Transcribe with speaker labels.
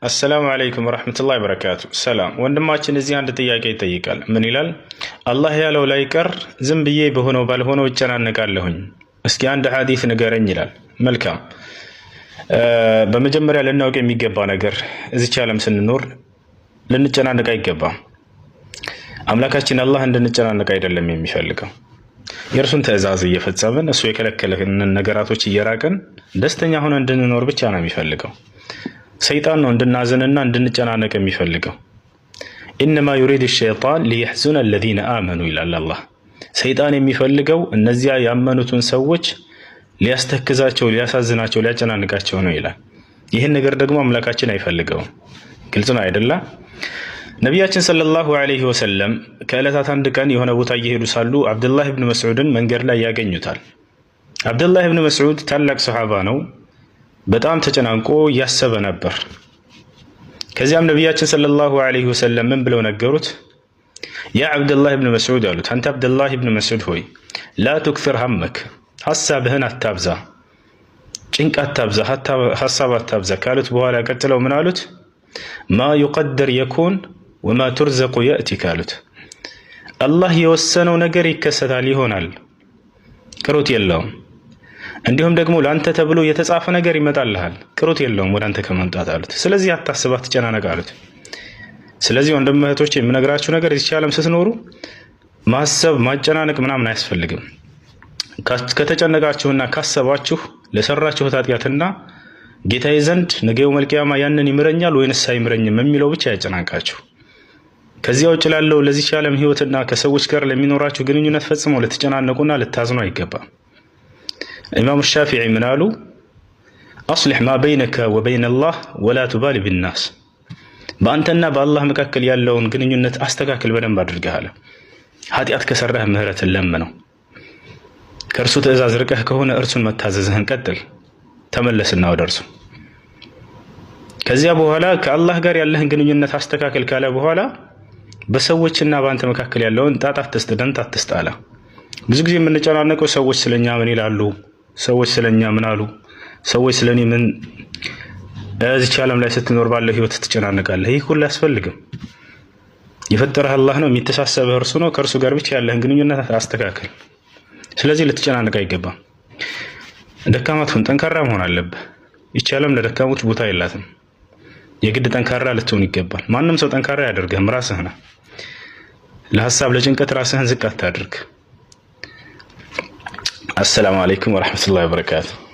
Speaker 1: السلام عليكم ورحمة الله وبركاته. سلام ወንድማችን እዚህ አንድ ጥያቄ ይጠይቃል። ምን ይላል? አላህ ያለው ላይ ቀር ዝም ብዬ በሆነው ባልሆነው እጨናነቃለሁኝ። እስኪ አንድ ሐዲስ ንገረኝ ይላል። መልካም በመጀመሪያ ልናውቅ የሚገባ ነገር እዚች ዓለም ስንኖር ልንጨናነቅ አይገባም። አምላካችን አላህ እንድንጨናነቅ አይደለም የሚፈልገው። የእርሱን ትእዛዝ እየፈጸምን እሱ የከለከለንን ነገራቶች እየራቅን ደስተኛ ሆነን እንድንኖር ብቻ ነው የሚፈልገው። ሰይጣን ነው እንድናዘንና እንድንጨናነቅ የሚፈልገው። ኢንማ ዩሪዱ ሸይጣን ሊየሕዙነ አለዚነ አመኑ ይላል አላህ። ሰይጣን የሚፈልገው እነዚያ ያመኑትን ሰዎች ሊያስተክዛቸው፣ ሊያሳዝናቸው፣ ሊያጨናንቃቸው ነው ይላል። ይህን ነገር ደግሞ አምላካችን አይፈልገውም። ግልጽ ነው አይደለ? ነቢያችን ሰለላሁ ዐለይሂ ወሰለም ከዕለታት አንድ ቀን የሆነ ቦታ እየሄዱ ሳሉ አብዱላህ ብን መስዑድን መንገድ ላይ ያገኙታል። አብዱላህ ብን መስዑድ ታላቅ ሰሓባ ነው። በጣም ተጨናንቆ ያሰበ ነበር። ከዚያም ነቢያችን ሰለላሁ ዐለይሂ ወሰለም ምን ብለው ነገሩት? ያ አብዱላህ ብን መስዑድ አሉት፣ አንተ አብዱላህ ብን መስዑድ ሆይ ላ ቱክሲር ሀመክ፣ ሀሳብህን አታብዛ፣ ጭንቅ አታብዛ፣ ሀሳብ አታብዛ ካሉት በኋላ ቀጥለው ምን አሉት? ማ ዩቀደር የኩን ወማ ቱርዘቁ የእቲ ካሉት፣ አላህ የወሰነው ነገር ይከሰታል ይሆናል፣ ቅሩት የለውም። እንዲሁም ደግሞ ለአንተ ተብሎ የተጻፈ ነገር ይመጣልሃል፣ ቅሩት የለውም ወደ አንተ ከመምጣት አሉት። ስለዚህ አታስብ፣ አትጨናነቅ አሉት። ስለዚህ ወንድም እህቶቼ የምነግራችሁ ነገር እዚህ ዓለም ስትኖሩ ማሰብ ማጨናነቅ ምናምን አያስፈልግም። ከተጨነቃችሁና ካሰባችሁ ለሰራችሁት ኃጢአትና ጌታዬ ዘንድ ነገ የውመል ቂያማ ያንን ይምረኛል ወይንስ አይምረኝም የሚለው ብቻ ያጨናንቃችሁ። ከዚያ ውጭ ላለው ለዚህ ዓለም ህይወትና ከሰዎች ጋር ለሚኖራችሁ ግንኙነት ፈጽሞ ልትጨናነቁና ልታዝኑ አይገባም። ኢማሙ ሻፊዒ ምን አሉ? አስሊሕ ማ በይነከ ወበይነ አላህ ወላ ቱባሊ ቢናስ፣ በአንተና በአላህ መካከል ያለውን ግንኙነት አስተካክል በደንብ አድርገሃል። ኃጢአት ከሰራህ ምህረትን ለምነው፣ ከእርሱ ትእዛዝ ርቀህ ከሆነ እርሱን መታዘዝህን ቀጥል፣ ተመለስና ወደ እርሱ። ከዚያ በኋላ ከአላህ ጋር ያለህን ግንኙነት አስተካክል ካለ በኋላ በሰዎችና በአንተ መካከል ያለውን ጣጣ አትስጥ፣ ደንታ አትስጥ አለ። ብዙ ጊዜ የምንጨናነቀው ሰዎች ስለኛ ምን ይላሉ፣ ሰዎች ስለኛ ምን አሉ፣ ሰዎች ስለኔ ምን። እዚች ዓለም ላይ ስትኖር ባለው ህይወት ትጨናነቃለህ። ይህ ሁሉ አያስፈልግም። የፈጠረህ አላህ ነው፣ የሚተሳሰበህ እርሱ ነው። ከእርሱ ጋር ብቻ ያለህን ግንኙነት አስተካክል። ስለዚህ ልትጨናነቅ አይገባም። ደካማ ትሁን፣ ጠንካራ መሆን አለብህ። ይህች ዓለም ለደካሞች ቦታ የላትም። የግድ ጠንካራ ልትሆን ይገባል። ማንም ሰው ጠንካራ ያደርግህም ራስህ ነህ። ለሀሳብ ለጭንቀት ራስህን ዝቅ አታድርግ። السلام عليكم ورحمة الله وبركاته.